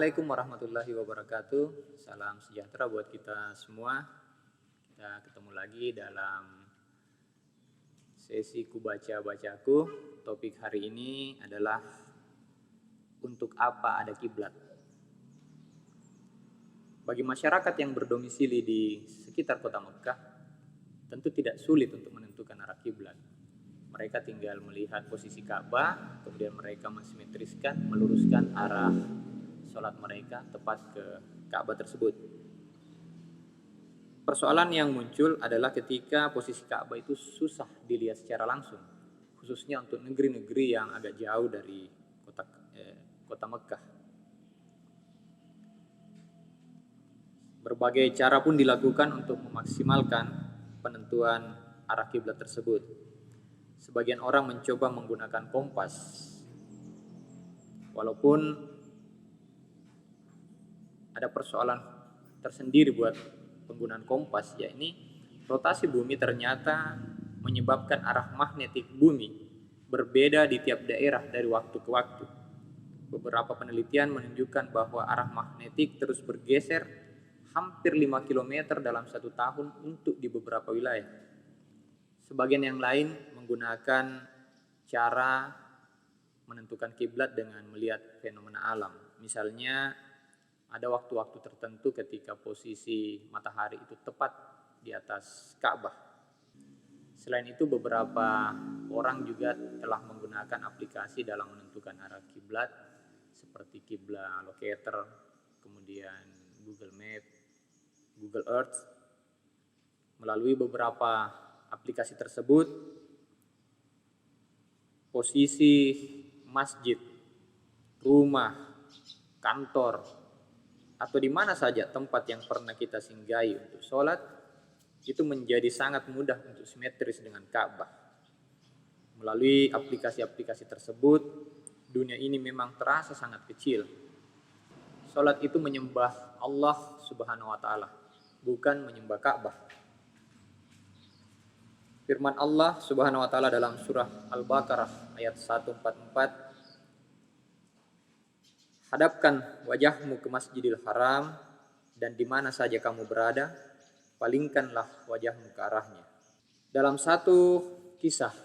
Assalamualaikum warahmatullahi wabarakatuh. Salam sejahtera buat kita semua. Kita ketemu lagi dalam sesi Kubaca-Bacaku. Topik hari ini adalah untuk apa ada kiblat. Bagi masyarakat yang berdomisili di sekitar kota Mekah, tentu tidak sulit untuk menentukan arah kiblat. Mereka tinggal melihat posisi Ka'bah, kemudian mereka mensimetriskan, meluruskan arah sholat mereka tepat ke Ka'bah tersebut. Persoalan yang muncul adalah ketika posisi Ka'bah itu susah dilihat secara langsung, khususnya untuk negeri-negeri yang agak jauh dari kota Mekah. Berbagai cara pun dilakukan untuk memaksimalkan penentuan arah kiblat tersebut. Sebagian orang mencoba menggunakan kompas, walaupun ada persoalan tersendiri buat penggunaan kompas, yakni rotasi bumi ternyata menyebabkan arah magnetik bumi berbeda di tiap daerah dari waktu ke waktu. Beberapa penelitian menunjukkan bahwa arah magnetik terus bergeser hampir 5 km dalam 1 tahun untuk di beberapa wilayah. Sebagian yang lain menggunakan cara menentukan kiblat dengan melihat fenomena alam. Misalnya ada waktu-waktu tertentu ketika posisi matahari itu tepat di atas Ka'bah. Selain itu, beberapa orang juga telah menggunakan aplikasi dalam menentukan arah kiblat seperti Qibla Locator, kemudian Google Map, Google Earth. Melalui beberapa aplikasi tersebut, posisi masjid, rumah, kantor, atau di mana saja tempat yang pernah kita singgahi untuk sholat, itu menjadi sangat mudah untuk simetris dengan Ka'bah. Melalui aplikasi-aplikasi tersebut, dunia ini memang terasa sangat kecil. Sholat itu menyembah Allah Subhanahu wa Ta'ala, bukan menyembah Ka'bah. Firman Allah Subhanahu wa Ta'ala dalam surah Al-Baqarah ayat 144, hadapkan wajahmu ke Masjidil Haram dan di mana saja kamu berada, palingkanlah wajahmu ke arahnya. Dalam satu kisah,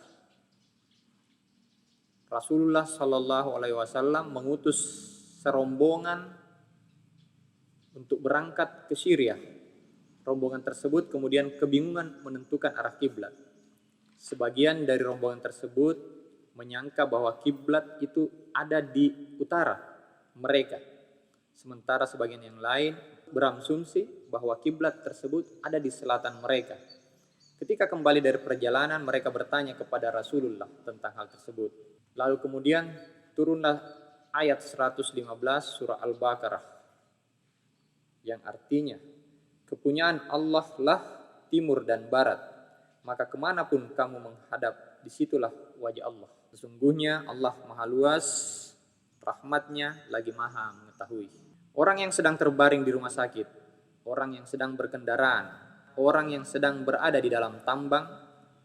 Rasulullah Shallallahu Alaihi Wasallam mengutus serombongan untuk berangkat ke Syria. Rombongan tersebut kemudian kebingungan menentukan arah kiblat. Sebagian dari rombongan tersebut menyangka bahwa kiblat itu ada di utara mereka, sementara sebagian yang lain berasumsi bahwa kiblat tersebut ada di selatan mereka. Ketika kembali dari perjalanan, mereka bertanya kepada Rasulullah tentang hal tersebut. Lalu kemudian turunlah ayat 115 surah Al-Baqarah yang artinya, kepunyaan Allah lah timur dan barat, maka kemanapun kamu menghadap, disitulah wajah Allah. Sesungguhnya Allah maha luas, rahmatnya lagi maha mengetahui. Orang yang sedang terbaring di rumah sakit, orang yang sedang berkendaraan, orang yang sedang berada di dalam tambang,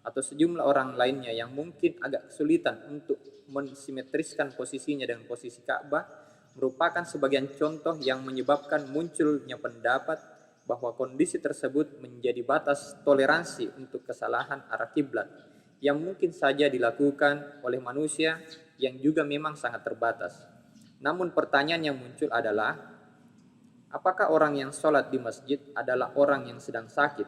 atau sejumlah orang lainnya yang mungkin agak kesulitan untuk mensimetriskan posisinya dengan posisi Ka'bah, merupakan sebagian contoh yang menyebabkan munculnya pendapat bahwa kondisi tersebut menjadi batas toleransi untuk kesalahan arah kiblat yang mungkin saja dilakukan oleh manusia yang juga memang sangat terbatas. Namun pertanyaan yang muncul adalah, apakah orang yang sholat di masjid adalah orang yang sedang sakit?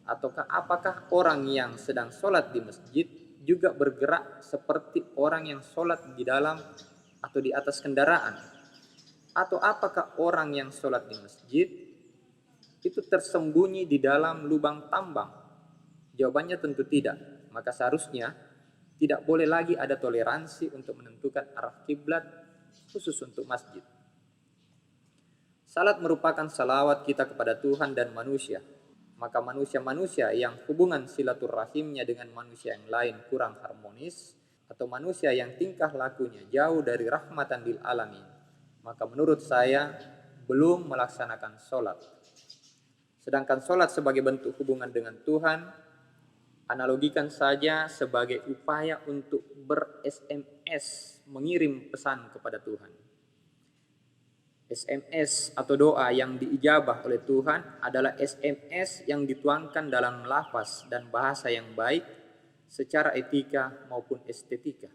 Ataukah apakah orang yang sedang sholat di masjid juga bergerak seperti orang yang sholat di dalam atau di atas kendaraan? Atau apakah orang yang sholat di masjid itu tersembunyi di dalam lubang tambang? Jawabannya tentu tidak. Maka seharusnya tidak boleh lagi ada toleransi untuk menentukan arah kiblat khusus untuk masjid. Salat merupakan salawat kita kepada Tuhan dan manusia. Maka manusia-manusia yang hubungan silaturahimnya dengan manusia yang lain kurang harmonis, atau manusia yang tingkah lakunya jauh dari rahmatan lil alamin, maka menurut saya belum melaksanakan sholat. Sedangkan sholat sebagai bentuk hubungan dengan Tuhan, analogikan saja sebagai upaya untuk ber-SMS, mengirim pesan kepada Tuhan. SMS atau doa yang diijabah oleh Tuhan adalah SMS yang dituangkan dalam lafaz dan bahasa yang baik secara etika maupun estetika.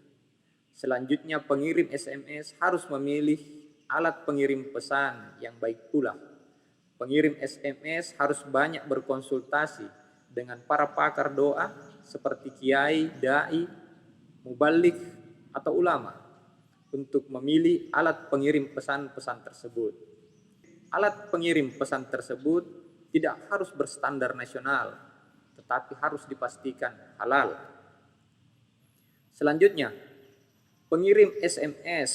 Selanjutnya, pengirim SMS harus memilih alat pengirim pesan yang baik pula. Pengirim SMS harus banyak berkonsultasi dengan para pakar doa seperti kiai, dai, mubalik, atau ulama untuk memilih alat pengirim pesan-pesan tersebut. Alat pengirim pesan tersebut tidak harus berstandar nasional, tetapi harus dipastikan halal. Selanjutnya, pengirim SMS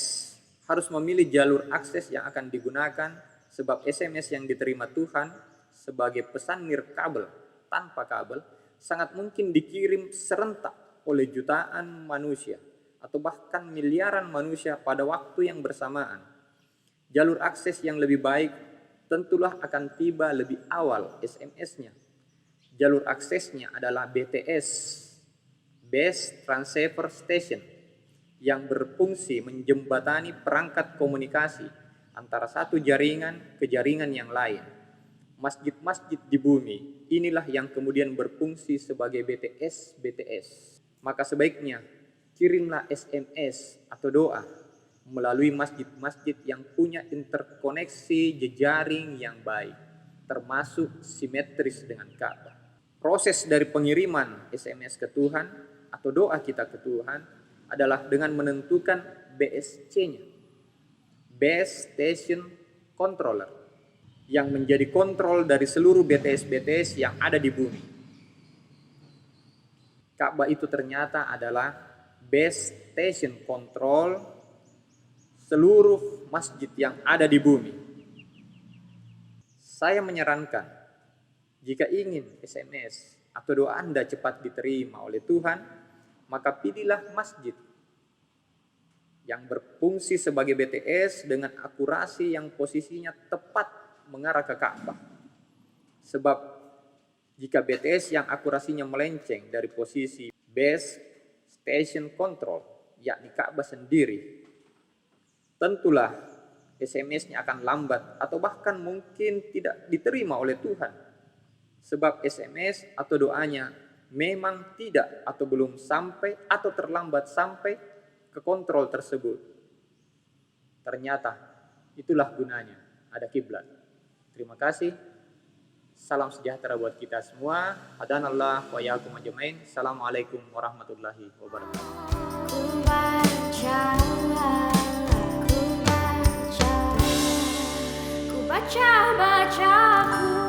harus memilih jalur akses yang akan digunakan sebab SMS yang diterima Tuhan sebagai pesan nirkabel tanpa kabel sangat mungkin dikirim serentak oleh jutaan manusia atau bahkan miliaran manusia pada waktu yang bersamaan. Jalur akses yang lebih baik tentulah akan tiba lebih awal SMS-nya. Jalur aksesnya adalah BTS, Base Transceiver Station, yang berfungsi menjembatani perangkat komunikasi antara satu jaringan ke jaringan yang lain. Masjid-masjid di bumi inilah yang kemudian berfungsi sebagai BTS. Maka sebaiknya kirimlah SMS atau doa melalui masjid-masjid yang punya interkoneksi jejaring yang baik, termasuk simetris dengan Ka'bah. Proses dari pengiriman SMS ke Tuhan atau doa kita ke Tuhan adalah dengan menentukan BSC-nya, Base Station Controller, yang menjadi kontrol dari seluruh BTS-BTS yang ada di bumi. Ka'bah itu ternyata adalah base station control seluruh masjid yang ada di bumi. Saya menyarankan, jika ingin SMS atau doa Anda cepat diterima oleh Tuhan, maka pilihlah masjid yang berfungsi sebagai BTS dengan akurasi yang posisinya tepat mengarah ke Ka'bah. Sebab jika BTS yang akurasinya melenceng dari posisi base station control, yakni Ka'bah sendiri, tentulah SMS-nya akan lambat atau bahkan mungkin tidak diterima oleh Tuhan. Sebab SMS atau doanya memang tidak atau belum sampai atau terlambat sampai ke kontrol tersebut. Ternyata itulah gunanya ada kiblat. Terima kasih. Salam sejahtera buat kita semua. Hadanallah wa iyyakum ajmain. Assalamualaikum warahmatullahi wabarakatuh. Ku baca, ku baca, ku baca, ku